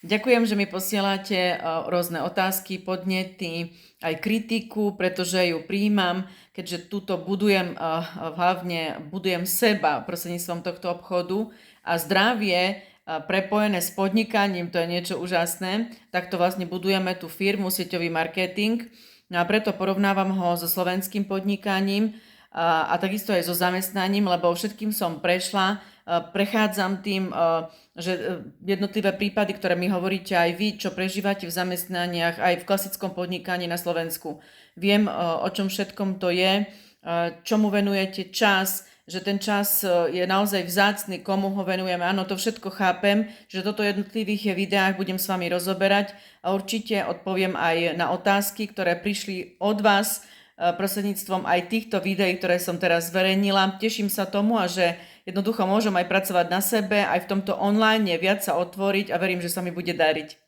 Ďakujem, že mi posielate rôzne otázky, podnety, aj kritiku, pretože ju prijímam, keďže túto budujem, hlavne budujem seba prostredníctvom tohto obchodu a zdravie prepojené s podnikaním, to je niečo úžasné, takto vlastne budujeme tú firmu, sieťový marketing. No a preto porovnávam ho so slovenským podnikaním a takisto aj so zamestnaním, lebo všetkým som prešla, prechádzam tým, že jednotlivé prípady, ktoré mi hovoríte aj vy, čo prežívate v zamestnaniach, aj v klasickom podnikaní na Slovensku. Viem, o čom všetkom to je, čomu venujete čas, že ten čas je naozaj vzácny, komu ho venujeme. Áno, to všetko chápem, že toto v jednotlivých videách budem s vami rozoberať a určite odpoviem aj na otázky, ktoré prišli od vás prostredníctvom aj týchto videí, ktoré som teraz zverejnila. Teším sa tomu a že jednoducho môžem aj pracovať na sebe, aj v tomto online viac sa otvoriť a verím, že sa mi bude dariť.